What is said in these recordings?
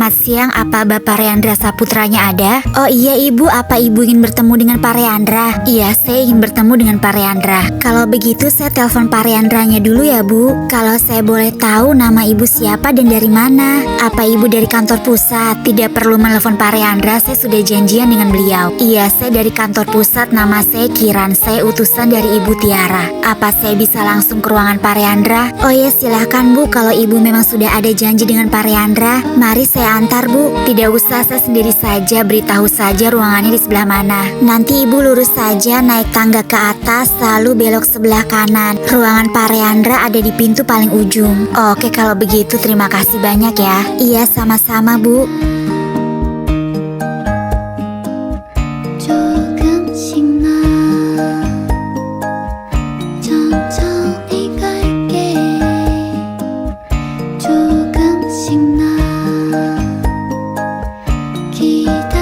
Selamat siang, apa Bapak Reandra Saputranya ada? Oh iya Ibu, apa Ibu ingin bertemu dengan Pak Reandra? Iya, saya ingin bertemu dengan Pak Reandra. Kalau begitu saya telepon Pak Reandranya dulu ya Bu. Kalau saya boleh tahu nama Ibu siapa dan dari mana? Apa Ibu dari kantor pusat? Tidak perlu menelepon Pak Reandra, saya sudah janjian dengan beliau. Iya, saya dari kantor pusat, nama saya Kiran, saya utusan dari Ibu Tiara. Apa saya bisa langsung ke ruangan Pak Reandra? Oh ya silahkan Bu, kalau Ibu memang sudah ada janji dengan Pak Reandra, mari saya antar Bu. Tidak usah, saya sendiri saja, beritahu saja ruangannya di sebelah mana. Nanti Ibu lurus saja, naik tangga ke atas, lalu belok sebelah kanan. Ruangan Pak Reandra ada di pintu paling ujung. Oke, kalau begitu terima kasih banyak ya. Iya, sama-sama Bu.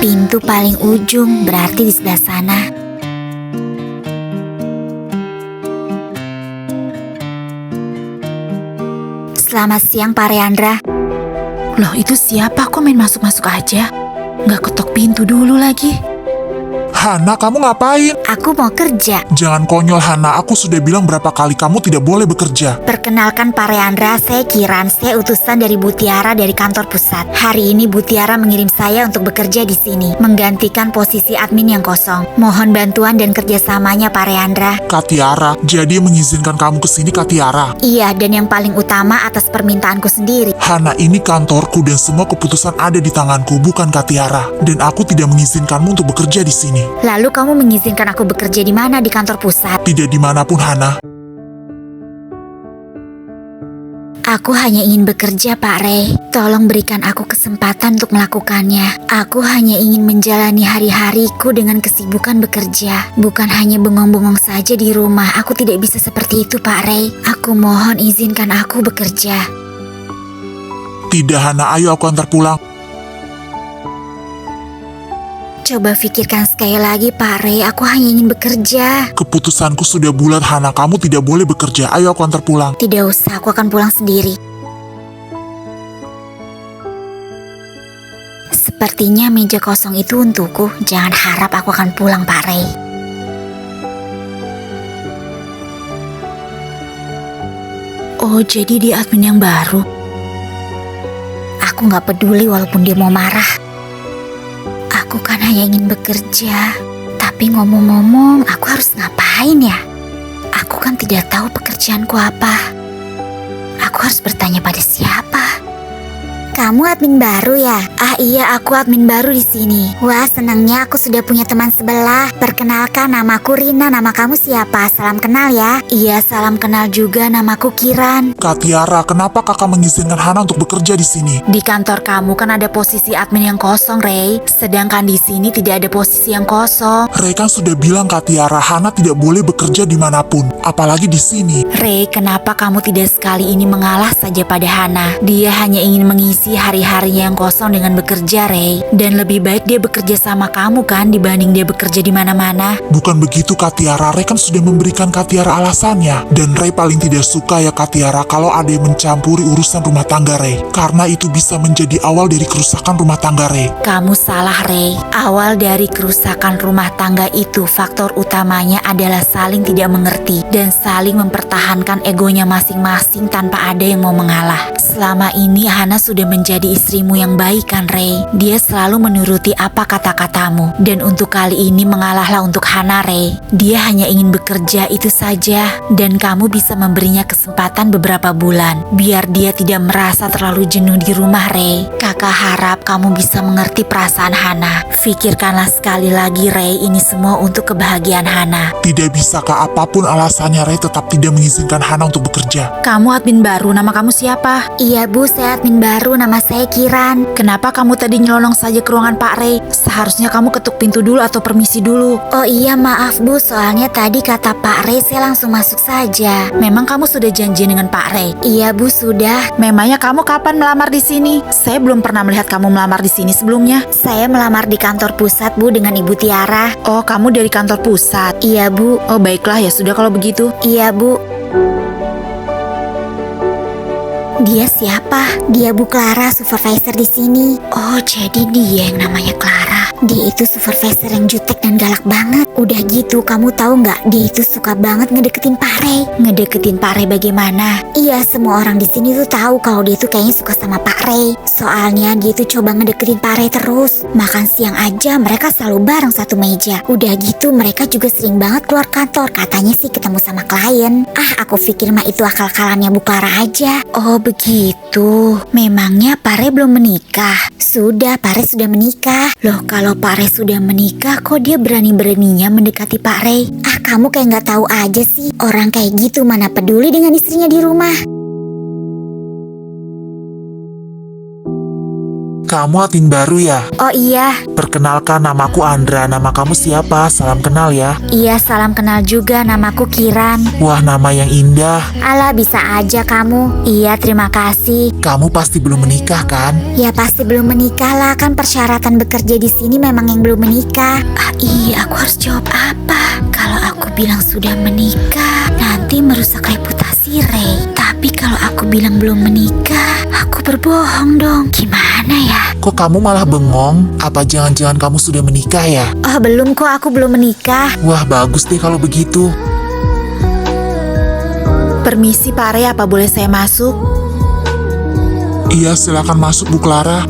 Pintu paling ujung berarti di sebelah sana. Selamat siang Pak Reandra. Loh, itu siapa? Kok main masuk-masuk aja? Nggak ketok pintu dulu lagi. Hana, kamu ngapain? Aku mau kerja. Jangan konyol Hana, aku sudah bilang berapa kali kamu tidak boleh bekerja. Perkenalkan Pak Reandra, saya Kiran, saya utusan dari Bu Tiara dari kantor pusat. Hari ini Bu Tiara mengirim saya untuk bekerja di sini, menggantikan posisi admin yang kosong. Mohon bantuan dan kerjasamanya Pak Reandra. Kak Tiara, jadi mengizinkan kamu ke sini Kak Tiara? Iya, dan yang paling utama atas permintaanku sendiri. Hana, ini kantorku dan semua keputusan ada di tanganku, bukan Kak Tiara. Dan aku tidak mengizinkanmu untuk bekerja di sini. Lalu kamu mengizinkan aku bekerja di mana di kantor pusat? Tidak dimanapun Hana. Aku hanya ingin bekerja Pak Rey. Tolong berikan aku kesempatan untuk melakukannya. Aku hanya ingin menjalani hari-hariku dengan kesibukan bekerja. Bukan hanya bengong-bengong saja di rumah. Aku tidak bisa seperti itu Pak Rey. Aku mohon izinkan aku bekerja. Tidak Hana, ayo aku antar pulang. Coba pikirkan sekali lagi Pak Rey, aku hanya ingin bekerja. Keputusanku sudah bulat Hana, kamu tidak boleh bekerja. Ayo aku antar pulang. Tidak usah, aku akan pulang sendiri. Sepertinya meja kosong itu untukku. Jangan harap aku akan pulang Pak Rey. Oh, jadi dia admin yang baru. Aku gak peduli walaupun dia mau marah. Aku kan hanya ingin bekerja. Tapi ngomong-ngomong, aku harus ngapain ya? Aku kan tidak tahu pekerjaanku apa. Aku harus bertanya pada siapa? Kamu admin baru ya? Ah iya, aku admin baru di sini. Wah, senangnya aku sudah punya teman sebelah. Perkenalkan, namaku Rina. Nama kamu siapa? Salam kenal ya. Iya, salam kenal juga. Namaku Kiran. Kak Tiara, kenapa kakak mengizinkan Hana untuk bekerja di sini? Di kantor kamu kan ada posisi admin yang kosong, Rey. Sedangkan di sini tidak ada posisi yang kosong. Rey kan sudah bilang Kak Tiara, Hana tidak boleh bekerja dimanapun, apalagi di sini. Rey, kenapa kamu tidak sekali ini mengalah saja pada Hana? Dia hanya ingin mengisi hari-harinya yang kosong dengan bekerja, Rey. Dan lebih baik dia bekerja sama kamu kan dibanding dia bekerja di mana-mana. Bukan begitu Kak Tiara, Rey kan sudah memberikan Kak Tiara alasannya. Dan Rey paling tidak suka ya Kak Tiara kalau ada yang mencampuri urusan rumah tangga Rey. Karena itu bisa menjadi awal dari kerusakan rumah tangga Rey. Kamu salah, Rey. Awal dari kerusakan rumah tangga itu faktor utamanya adalah saling tidak mengerti dan saling mempertahankan egonya masing-masing tanpa ada yang mau mengalah. Selama ini Hana sudah menjadi istrimu yang baik kan, Rey? Dia selalu menuruti apa kata-katamu. Dan untuk kali ini mengalahlah untuk Hana, Rey. Dia hanya ingin bekerja itu saja. Dan kamu bisa memberinya kesempatan beberapa bulan. Biar dia tidak merasa terlalu jenuh di rumah, Rey. Kakak harap kamu bisa mengerti perasaan Hana. Pikirkanlah sekali lagi, Rey. Ini semua untuk kebahagiaan Hana. Tidak bisa Kak, apapun alasannya Rey tetap tidak mengizinkan Hana untuk bekerja. Kamu admin baru, nama kamu siapa? Iya Bu, saya admin baru, nama saya Kiran. Kenapa kamu tadi nyelonong saja ke ruangan Pak Rey? Seharusnya kamu ketuk pintu dulu atau permisi dulu. Oh iya, maaf Bu, soalnya tadi kata Pak Rey saya langsung masuk saja. Memang kamu sudah janji dengan Pak Rey? Iya Bu, sudah. Memangnya kamu kapan melamar di sini? Saya belum pernah melihat kamu melamar di sini sebelumnya. Saya melamar di kantor pusat Bu dengan Ibu Tiara. Oh, kamu dari kantor pusat? Iya Bu. Oh baiklah, ya sudah kalau begitu. Iya Bu. Dia siapa? Dia Bu Clara, supervisor di sini. Oh, jadi dia yang namanya Clara. Dia itu supervisor yang jutek dan galak banget. Udah gitu, kamu tahu nggak? Dia itu suka banget ngedeketin Pak Rey. Ngedeketin Pak Rey bagaimana? Iya, semua orang di sini tuh tahu kalau dia tuh kayaknya suka sama Pak Rey. Soalnya dia tuh coba ngedeketin Pak Rey terus. Makan siang aja mereka selalu bareng satu meja. Udah gitu mereka juga sering banget keluar kantor. Katanya sih ketemu sama klien. Aku pikir mah itu akal-akalannya Bu Clara aja. Oh begitu. Memangnya Pak Rey belum menikah? Sudah, Pak Rey sudah menikah. Loh, kalau Pak Rey sudah menikah, kok dia berani-beraninya mendekati Pak Rey? Kamu kayak nggak tahu aja sih. Orang kayak gitu mana peduli dengan istrinya di rumah. Kamu admin baru ya? Oh iya. Perkenalkan, namaku Andra. Nama kamu siapa? Salam kenal ya. Iya, salam kenal juga. Namaku Kiran. Wah, nama yang indah. Alah, bisa aja kamu. Iya, terima kasih. Kamu pasti belum menikah kan? Ya pasti belum menikah lah. Kan persyaratan bekerja di sini memang yang belum menikah. Iya, aku harus jawab apa? Kalau aku bilang sudah menikah, nanti merusak reputasi Rey. Tapi kalau aku bilang belum menikah, aku berbohong dong. Gimana ya? Kok kamu malah bengong? Apa jangan-jangan kamu sudah menikah ya? Oh, belum kok, aku belum menikah. Wah, bagus deh kalau begitu. Permisi Pak Rey, apa boleh saya masuk? Iya, silakan masuk Bu Clara.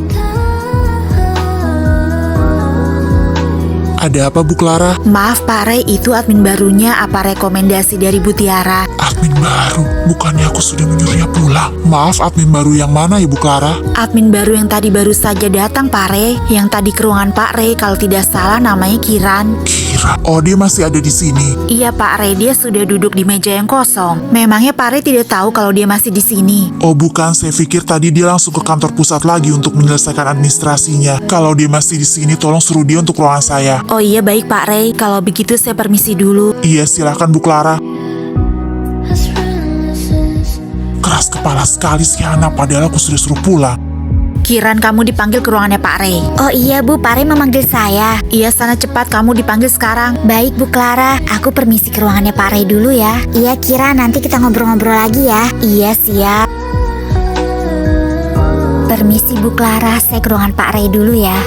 Ada apa Bu Clara? Maaf Pak Rey, itu admin barunya, apa rekomendasi dari Bu Tiara? Admin baru? Bukannya aku sudah menyuruhnya pulang? Maaf, admin baru yang mana ya Bu Clara? Admin baru yang tadi baru saja datang Pak Rey. Yang tadi ke ruangan Pak Rey, kalau tidak salah namanya Kiran. Kira, oh dia masih ada di sini. Iya Pak Rey, dia sudah duduk di meja yang kosong. Memangnya Pak Rey tidak tahu kalau dia masih di sini? Oh bukan, saya pikir tadi dia langsung ke kantor pusat lagi untuk menyelesaikan administrasinya. Kalau dia masih di sini, tolong suruh dia untuk ruangan saya. Oh iya baik Pak Rey, kalau begitu saya permisi dulu. Iya, silakan Bu Clara. Keras kepala sekali si Hana, padahal aku sudah suruh pulang. Kiran, kamu dipanggil ke ruangannya Pak Rey. Oh iya Bu, Pak Rey memanggil saya. Iya, sana cepat, kamu dipanggil sekarang. Baik Bu Clara, aku permisi ke ruangannya Pak Rey dulu ya. Iya Kira, nanti kita ngobrol-ngobrol lagi ya. Iya siap. Permisi Bu Clara, saya ke ruangan Pak Rey dulu ya.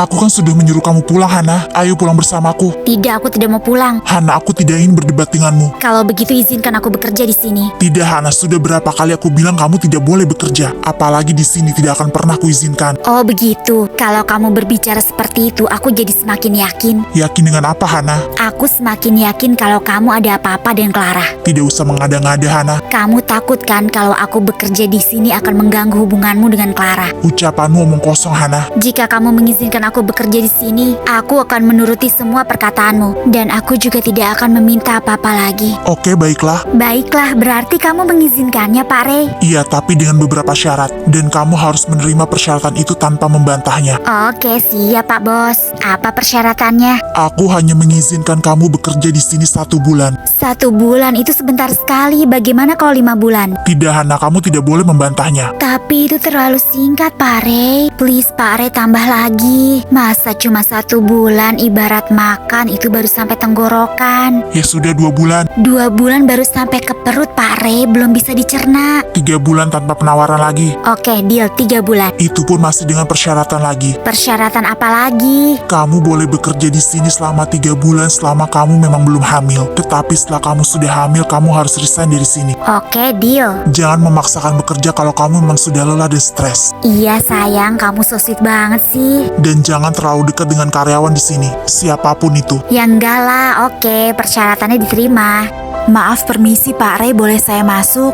Aku kan sudah menyuruh kamu pulang, Hana. Ayo pulang bersamaku. Tidak, aku tidak mau pulang. Hana, aku tidak ingin berdebat denganmu. Kalau begitu izinkan aku bekerja di sini. Tidak, Hana. Sudah berapa kali aku bilang kamu tidak boleh bekerja. Apalagi di sini tidak akan pernah kuizinkan. Oh begitu. Kalau kamu berbicara seperti itu, aku jadi semakin yakin. Yakin dengan apa, Hana? Aku semakin yakin kalau kamu ada apa-apa dengan Clara. Tidak usah mengada-ngada, Hana. Kamu takut kan kalau aku bekerja di sini akan mengganggu hubunganmu dengan Clara? Ucapanmu omong kosong, Hana. Jika kamu mengizinkan aku bekerja di sini, aku akan menuruti semua perkataanmu. Dan aku juga tidak akan meminta apa-apa lagi. Oke, baiklah. Baiklah, berarti kamu mengizinkannya, Pak Rey? Iya, tapi dengan beberapa syarat. Dan kamu harus menerima persyaratan itu tanpa membantahnya. Oke, siap Pak Bos. Apa persyaratannya? Aku hanya mengizinkan kamu bekerja di sini 1 bulan. 1 bulan itu sebentar sekali. Bagaimana kalau 5 bulan? Tidak, Hana, kamu tidak boleh membantahnya. Tapi itu terlalu singkat, Pak Rey. Please, Pak Rey, tambah lagi. Masa cuma 1 bulan, ibarat makan itu baru sampai tenggorokan. Ya sudah 2 bulan. 2 bulan baru sampai ke perut, Pak Rey. Belum bisa dicerna. 3 bulan tanpa penawaran lagi. Oke, deal 3 bulan. Itu pun masih dengan persyaratan lagi. Persyaratan apa lagi? Kamu boleh bekerja di sini selama 3 bulan selama kamu memang belum hamil. Tetapi setelah kamu sudah hamil, kamu harus resign dari sini. Oke, deal. Jangan memaksakan bekerja kalau kamu memang sudah lelah dan stres. Iya sayang, kamu so sweet banget sih. Dan jangan terlalu dekat dengan karyawan di sini, siapapun itu. Ya enggak lah, oke, persyaratannya diterima. Maaf, permisi Pak Rey, boleh saya masuk?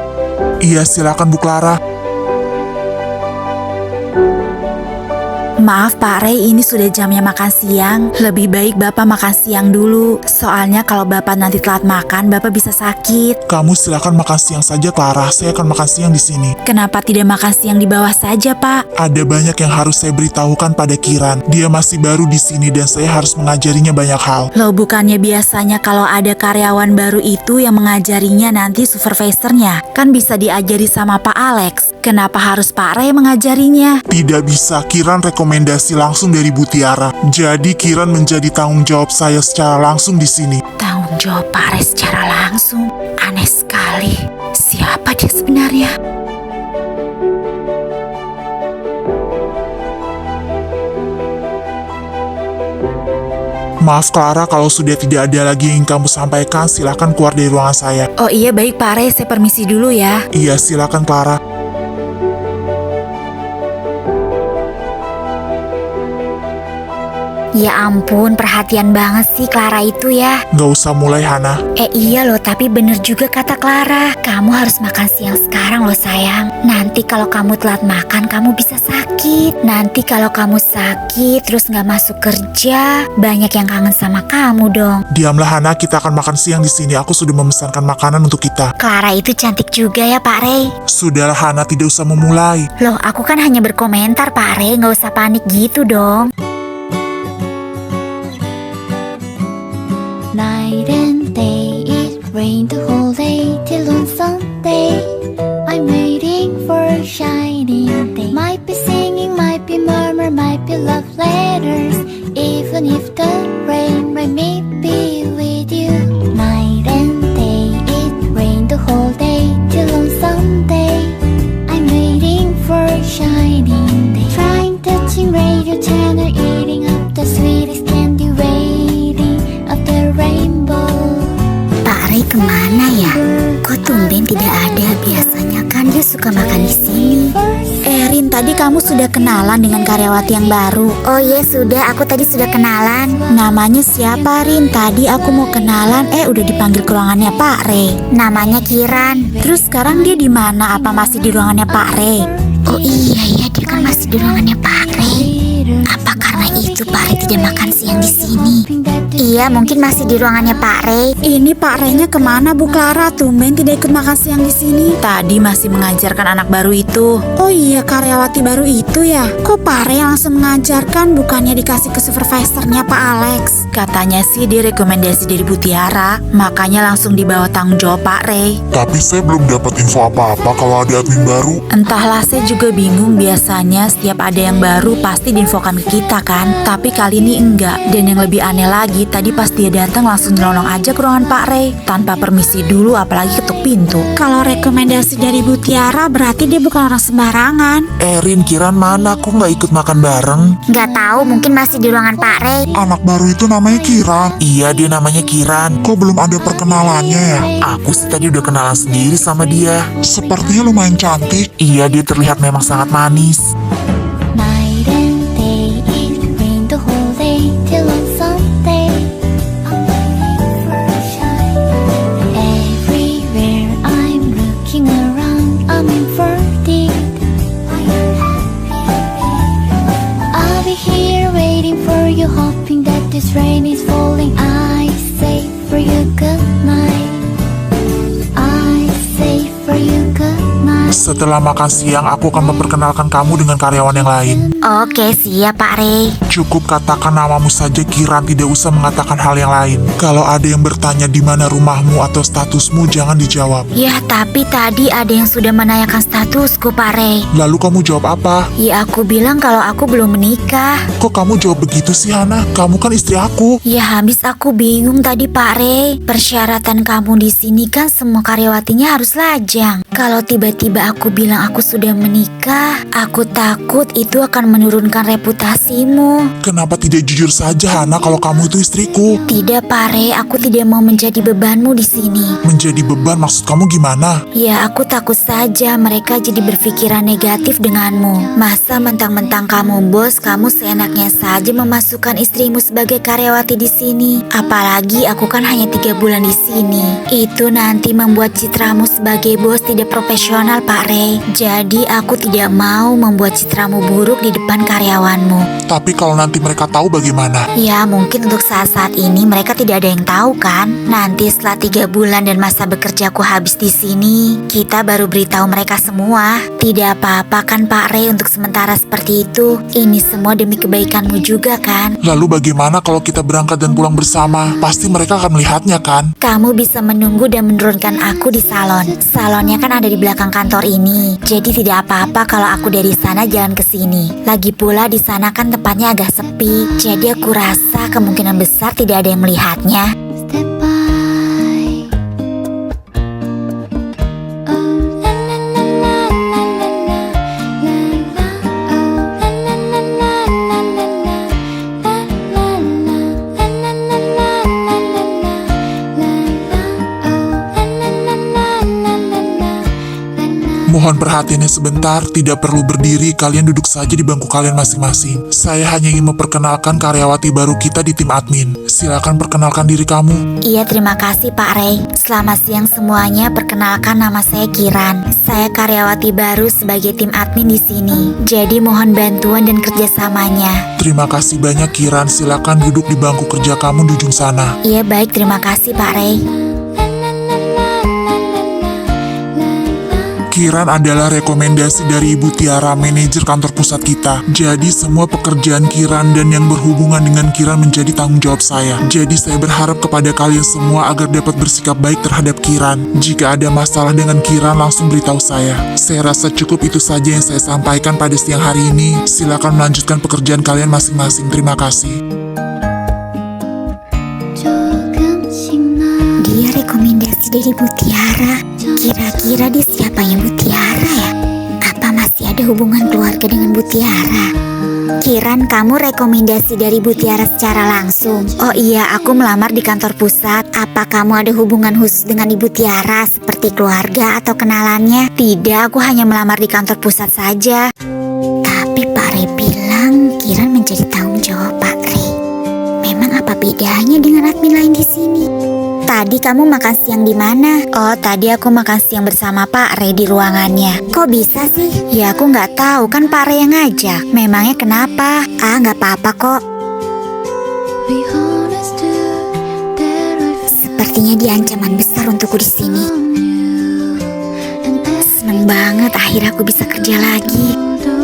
Iya, silakan Bu Clara. Maaf Pak Rey, ini sudah jamnya makan siang. Lebih baik Bapak makan siang dulu. Soalnya kalau Bapak nanti telat makan, Bapak bisa sakit. Kamu silakan makan siang saja, Clara. Saya akan makan siang di sini. Kenapa tidak makan siang di bawah saja, Pak? Ada banyak yang harus saya beritahukan pada Kiran. Dia masih baru di sini dan saya harus mengajarinya banyak hal. Loh, bukannya biasanya kalau ada karyawan baru itu yang mengajarinya nanti supervisornya? Kan bisa diajari sama Pak Alex. Kenapa harus Pak Rey mengajarinya? Tidak bisa, Kiran rekomendasi rekomendasi langsung dari Bu Tiara. Jadi Kiran menjadi tanggung jawab saya secara langsung di sini. Tanggung jawab Pak Rey secara langsung. Aneh sekali. Siapa dia sebenarnya? Maaf Clara, kalau sudah tidak ada lagi yang ingin kamu sampaikan, silakan keluar dari ruangan saya. Oh iya, baik Pak Rey, saya permisi dulu ya. Iya, silakan Clara. Ya ampun, perhatian banget sih Clara itu ya. Nggak usah mulai, Hana. Iya loh, tapi bener juga kata Clara. Kamu harus makan siang sekarang loh sayang. Nanti kalau kamu telat makan, kamu bisa sakit. Nanti kalau kamu sakit, terus nggak masuk kerja, banyak yang kangen sama kamu dong. Diamlah Hana, kita akan makan siang di sini. Aku sudah memesankan makanan untuk kita. Clara itu cantik juga ya Pak Rey. Sudahlah Hana, tidak usah memulai. Loh, aku kan hanya berkomentar Pak Rey, nggak usah panik gitu dong. Night and day, it rained the whole day till on Sunday. I'm waiting for a shining day. Might be singing, might be murmur, might be love letters. Even if the rain may be with you. Night and day, it rained the whole day till on Sunday. I'm waiting for a shining day. Trying touching radio channel, eating up the sweetest candy, waiting of the rainbow. Pak Rey kemana ya? Kok tumben tidak ada? Biasanya kan dia suka makan di sini. Rin, tadi kamu sudah kenalan dengan karyawati yang baru. Oh iya sudah, aku tadi sudah kenalan. Namanya siapa Rin? Tadi aku mau kenalan, udah dipanggil ke ruangannya Pak Rey. Namanya Kiran. Terus sekarang dia di mana? Apa masih di ruangannya Pak Rey? Oh iya, dia kan masih di ruangannya Pak Rey. Apa karena itu Pak Rey tidak makan siang di sini? Iya, mungkin masih di ruangannya Pak Rey. Ini Pak Rey-nya kemana Bu Clara? Tumben tidak ikut makan siang di sini. Tadi masih mengajarkan anak baru itu. Oh iya, karyawati baru itu ya. Kok Pak Rey langsung mengajarkan, bukannya dikasih ke supervisornya Pak Alex? Katanya sih dia rekomendasi dari Bu Tiara, makanya langsung dibawa tanggung jawab Pak Rey. Tapi saya belum dapat info apa-apa kalau ada admin baru. Entahlah, saya juga bingung. Biasanya setiap ada yang baru pasti diinfokan ke kita kan. Tapi kali ini enggak. Dan yang lebih aneh lagi, tadi pas dia datang langsung nyelonong aja ke ruangan Pak Rey tanpa permisi dulu, apalagi ketuk pintu. Kalau rekomendasi dari Bu Tiara berarti dia bukan orang sembarangan. Rin, Kiran mana? Kok nggak ikut makan bareng? Nggak tahu, mungkin masih di ruangan Pak Rey. Anak baru itu namanya Kiran. Iya, dia namanya Kiran. Kok belum ada perkenalannya ya? Aku sih tadi udah kenalan sendiri sama dia. Sepertinya lumayan cantik. Iya, dia terlihat memang sangat manis. Night and day, it rained the whole day till on Sunday. I'm waiting for a shine. Everywhere I'm looking around, I'm in for it. I'll be here waiting for you, hoping that this rain is falling. I say for you good night. I say for you good night. Setelah makan siang, aku akan memperkenalkan kamu dengan karyawan yang lain. Oke, siap Pak Rey. Cukup katakan namamu saja Kiran, tidak usah mengatakan hal yang lain. Kalau ada yang bertanya di mana rumahmu atau statusmu, jangan dijawab. Ya, tapi tadi ada yang sudah menanyakan statusku Pak Rey. Lalu kamu jawab apa? Ya, aku bilang kalau aku belum menikah. Kok kamu jawab begitu sih, Hana? Kamu kan istri aku. Ya, habis aku bingung tadi Pak Rey. Persyaratan kamu di sini kan semua karyawatinya harus lajang. Kalau tiba-tiba aku bilang aku sudah menikah, aku takut itu akan menurunkan reputasimu. Kenapa tidak jujur saja, Hana, kalau kamu itu istriku? Tidak Pak Rey, aku tidak mau menjadi bebanmu di sini. Menjadi beban maksud kamu gimana? Ya, aku takut saja mereka jadi berpikiran negatif denganmu. Masa mentang-mentang kamu bos, kamu seenaknya saja memasukkan istrimu sebagai karyawati di sini. Apalagi aku kan hanya 3 bulan di sini. Itu nanti membuat citramu sebagai bos tidak profesional Pak Rey. Jadi aku tidak mau membuat citramu buruk di depan karyawanmu. Tapi kalau nanti mereka tahu bagaimana? Ya, mungkin untuk saat-saat ini mereka tidak ada yang tahu kan. Nanti setelah 3 bulan dan masa bekerjaku habis di sini, kita baru beritahu mereka semua. Tidak apa-apa kan Pak Rey untuk sementara seperti itu. Ini semua demi kebaikanmu juga kan. Lalu bagaimana kalau kita berangkat dan pulang bersama? Pasti mereka akan melihatnya kan? Kamu bisa menunggu dan menurunkan aku di salon. Salonnya kan ada di belakang kantor ini. Jadi tidak apa-apa kalau aku dari sana jalan ke sini. Lagi pula di sana kan tempatnya agak sepi, jadi aku rasa kemungkinan besar tidak ada yang melihatnya. Step by. Oh la la la la la la la la la. Oh la la la la la la la la la la la la la la la la la la. Oh la la la la la la la. Mohon perhatiannya sebentar, tidak perlu berdiri, kalian duduk saja di bangku kalian masing-masing. Saya hanya ingin memperkenalkan karyawati baru kita di tim admin. Silakan perkenalkan diri kamu. Iya, terima kasih Pak Ray. Selamat siang semuanya, perkenalkan nama saya Kiran. Saya karyawati baru sebagai tim admin di sini. Jadi mohon bantuan dan kerjasamanya. Terima kasih banyak Kiran, silakan duduk di bangku kerja kamu di ujung sana. Iya baik, terima kasih Pak Ray. Kiran adalah rekomendasi dari Ibu Tiara, manajer kantor pusat kita. Jadi semua pekerjaan Kiran dan yang berhubungan dengan Kiran menjadi tanggung jawab saya. Jadi saya berharap kepada kalian semua agar dapat bersikap baik terhadap Kiran. Jika ada masalah dengan Kiran, langsung beritahu saya. Saya rasa cukup itu saja yang saya sampaikan pada siang hari ini. Silakan melanjutkan pekerjaan kalian masing-masing. Terima kasih. 조금씩 나 Dia rekomendasi dari Bu Tiara. Kira-kira dia siapanya Bu Tiara ya? Apa masih ada hubungan keluarga dengan Bu Tiara? Kiran, kamu rekomendasi dari Bu Tiara secara langsung. Oh iya, aku melamar di kantor pusat. Apa kamu ada hubungan khusus dengan Ibu Tiara seperti keluarga atau kenalannya? Tidak, aku hanya melamar di kantor pusat saja. Tapi Pak Ray bilang Kiran menjadi tanggung jawab Pak Ray. Memang apa bedanya dengan admin lain di sini? Tadi kamu makan siang di mana? Oh, tadi aku makan siang bersama Pak Ray di ruangannya. Kok bisa sih? Ya aku nggak tahu, kan Pak Ray yang ngajak. Memangnya kenapa? Ah, nggak apa-apa kok. be honest too, that I feel Sepertinya dia ancaman besar untukku di sini. from you. And that's Seneng banget akhirnya aku bisa kerja lagi.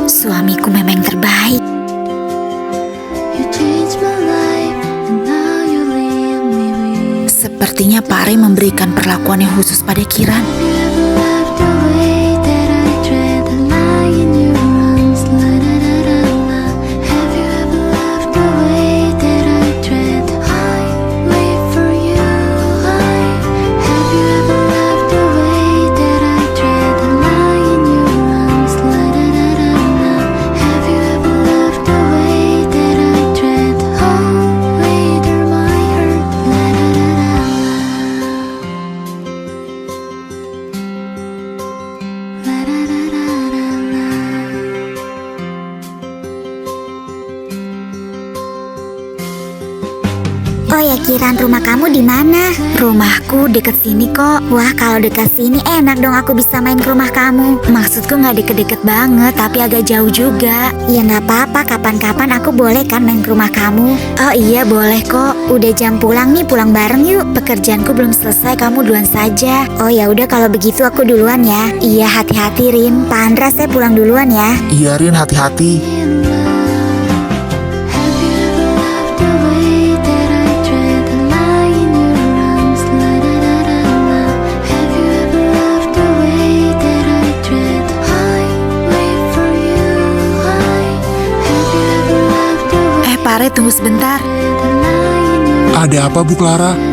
Suamiku memang yang terbaik. you changed my life, and now you leave me with. Sepertinya Pak Ray memberikan perlakuan yang khusus pada Kiran. Have you ever loved the way that I tread the line in your arms? La la la la la. Have you ever loved the way that I tread the highway for you? Have you ever loved the way that I tread the line in your arms? La la la la la. Have you ever loved the way that I tread the highway through my heart? La la la la la. La la la la la la. Oh ya Kiran, rumah kamu di mana? Rumahku deket sini kok. Wah, kalau dekat sini enak dong, aku bisa main ke rumah kamu. Maksudku nggak deket-deket banget, tapi agak jauh juga. Ya nggak apa-apa, kapan-kapan aku boleh kan main ke rumah kamu? Oh iya boleh kok. Udah jam pulang nih, pulang bareng yuk. Pekerjaanku belum selesai, kamu duluan saja. Oh ya udah kalau begitu aku duluan ya. Iya hati-hati Rin. Pak Andra, saya pulang duluan ya. Iya Rin, hati-hati. In love. Have you ever loved the way that I tread the line in your arms? La la la la la. Have you ever loved the way that I tread the highway for you? Have you ever loved the way Pak Ray, tunggu sebentar. the line in your Ada apa Bu Clara? Have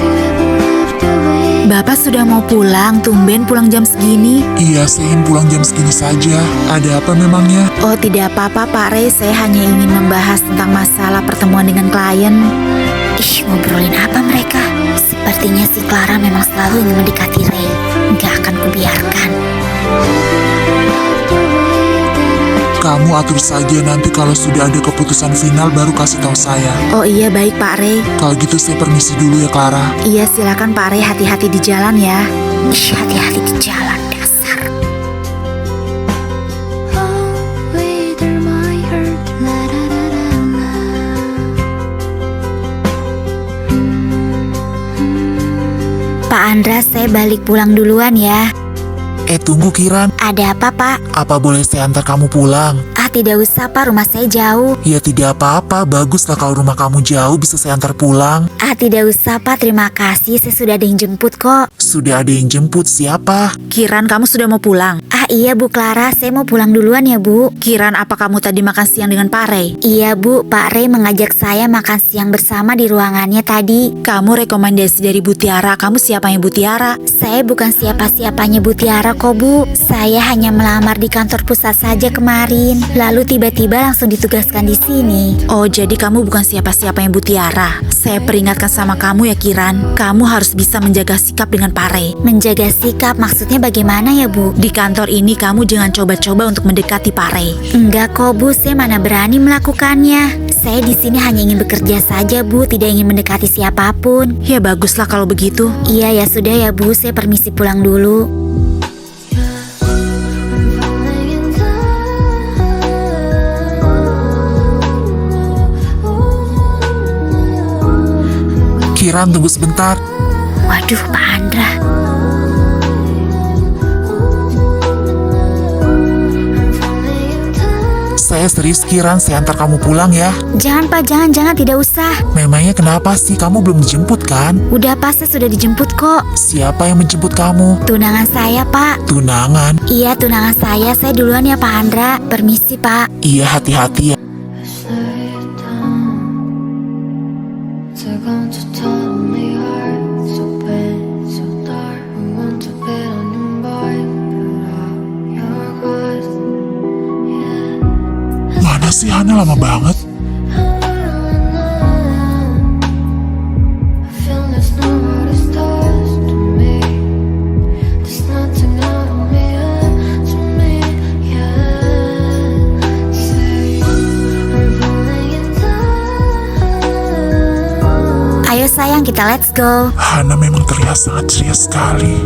you ever loved the way Bapak sudah mau pulang, tumben pulang jam segini. Iya, saya ingin pulang jam segini saja. Ada apa memangnya? Oh tidak apa-apa Pak Ray, saya hanya ingin membahas tentang masalah pertemuan dengan klien. Ih, ngobrolin apa mereka? Sepertinya si Clara memang selalu ingin mendekati Ray. Nggak akan kubiarkan. Kamu atur saja, nanti kalau sudah ada keputusan final baru kasih tahu saya. Oh iya baik Pak Ray. Kalau gitu saya permisi dulu ya Clara. Iya silakan Pak Ray, hati-hati di jalan ya. Ih, hati-hati di jalan, dasar. Highway through my heart? La la la la la. Pak Andra, saya balik pulang duluan ya. Tunggu Kiran, Ada apa Pak? apa boleh saya antar kamu pulang? Ah tidak usah Pak, rumah saya jauh. Ya tidak apa-apa, baguslah kalau rumah kamu jauh bisa saya antar pulang. Tidak usah Pak, terima kasih, saya sudah ada yang jemput kok. Sudah ada yang jemput, siapa? Kiran, kamu sudah mau pulang? Iya Bu Clara, saya mau pulang duluan ya Bu. Kiran, apa kamu tadi makan siang dengan Pak Ray? Iya Bu, Pak Ray mengajak saya makan siang bersama di ruangannya tadi. Kamu rekomendasi dari Bu Tiara, kamu siapanya Bu Tiara? Saya bukan siapa-siapanya Bu Tiara kok Bu. Saya hanya melamar di kantor pusat saja kemarin. Lalu tiba-tiba langsung ditugaskan di sini. Oh, jadi kamu bukan siapa-siapanya Bu Tiara. Saya peringatkan sama kamu ya Kiran, kamu harus bisa menjaga sikap dengan Pak Ray. Menjaga sikap maksudnya bagaimana ya Bu? Di kantor ini kamu jangan coba-coba untuk mendekati Pak Ray. Enggak kok Bu, saya mana berani melakukannya. Saya di sini hanya ingin bekerja saja Bu, tidak ingin mendekati siapapun. Ya baguslah kalau begitu. Iya ya sudah ya Bu, saya permisi pulang dulu. Kiran, tunggu sebentar. Waduh Pak Andra. Saya serius Kiran, saya antar kamu pulang ya. Jangan Pak, jangan tidak usah. Memangnya kenapa sih, kamu belum dijemput kan? Udah Pak, saya sudah dijemput kok. Siapa yang menjemput kamu? Tunangan saya Pak. Tunangan? Iya tunangan saya duluan ya Pak Andra. Permisi Pak. Iya, hati-hati ya. Mana sih Hana, lama banget. Ayo sayang, kita let's go. Hana memang terlihat sangat ceria sekali.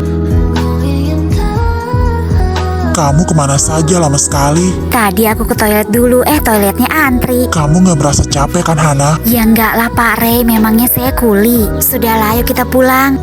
Kamu kemana saja lama sekali? Tadi aku ke toilet dulu, toiletnya antri. Kamu gak merasa capek kan Hana? Ya enggak lah Pak Ray, memangnya saya kuli. Sudahlah, ayo kita pulang.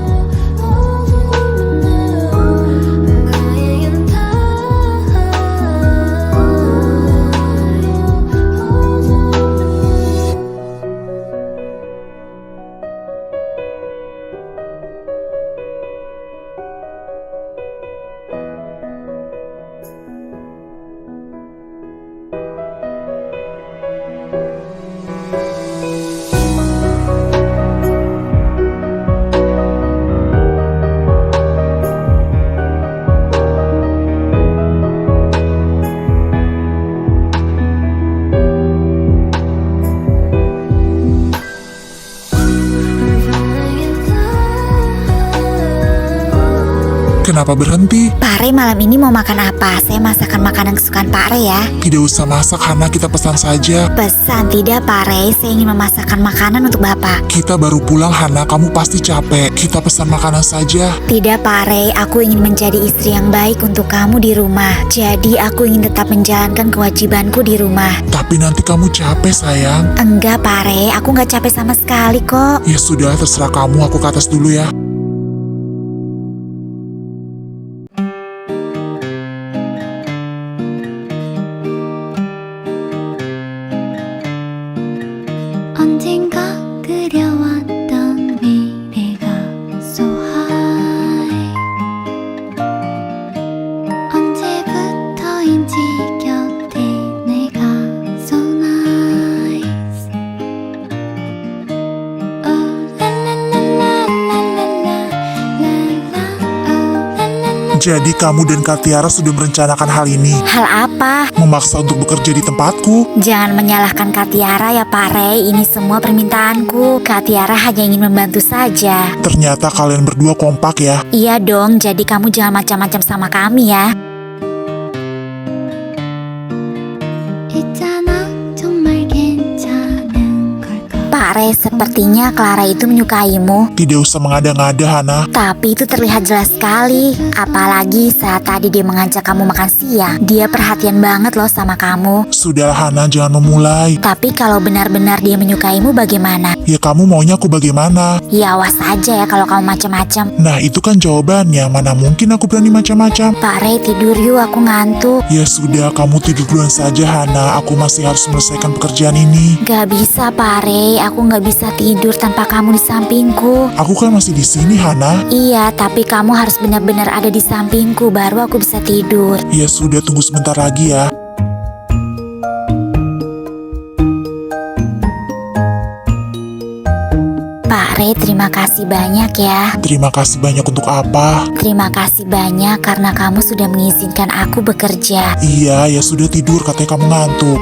Kenapa berhenti? Pak Ray malam ini mau makan apa? Saya masakan makanan kesukaan Pak Ray ya. Tidak usah masak Hana, kita pesan saja. Pesan tidak Pak Ray, saya ingin memasakkan makanan untuk Bapak. Kita baru pulang Hana, kamu pasti capek. Kita pesan makanan saja. Tidak Pak Ray, aku ingin menjadi istri yang baik untuk kamu di rumah. Jadi aku ingin tetap menjalankan kewajibanku di rumah. Tapi nanti kamu capek sayang. Enggak Pak Ray, aku nggak capek sama sekali kok. Ya sudah, terserah kamu, aku ke atas dulu ya. 언젠가 그려왔던 미래가 so high 언제부터인지 곁에 내가 so nice Oh la la la la la la la la oh la la la. Jadi kamu dan Kak Tiara sudah merencanakan hal ini? Hal apa? Memaksa untuk bekerja di tempatku? Jangan menyalahkan Kak Tiara ya Pak Ray, ini semua permintaanku. Kak Tiara hanya ingin membantu saja. Ternyata kalian berdua kompak ya. Iya dong, jadi kamu jangan macam-macam sama kami ya. 있잖아 정말 괜찮은 걸까 Pak Ray, Ray, sepertinya Clara itu menyukaimu. Tidak usah mengada-ngada, Hana. Tapi itu terlihat jelas sekali. Apalagi saat tadi dia mengajak kamu makan siang. Dia perhatian banget loh sama kamu. Sudahlah Hana, jangan memulai. Tapi kalau benar-benar dia menyukaimu bagaimana? Ya kamu maunya aku bagaimana? Ya awas aja ya kalau kamu macam-macam. Nah itu kan jawabannya, mana mungkin aku berani macam-macam. Pak Ray, tidur yuk, aku ngantuk. Ya sudah, kamu tidur duluan saja Hana, aku masih harus menyelesaikan pekerjaan ini. Gak bisa Pak Ray, aku gak bisa tidur tanpa kamu di sampingku. Aku kan masih di sini Hana. Iya, tapi kamu harus benar-benar ada di sampingku baru aku bisa tidur. Ya sudah, tunggu sebentar lagi ya. Pak Ray, terima kasih banyak ya. Terima kasih banyak untuk apa? Terima kasih banyak karena kamu sudah mengizinkan aku bekerja. Iya, ya sudah tidur, katanya kamu ngantuk.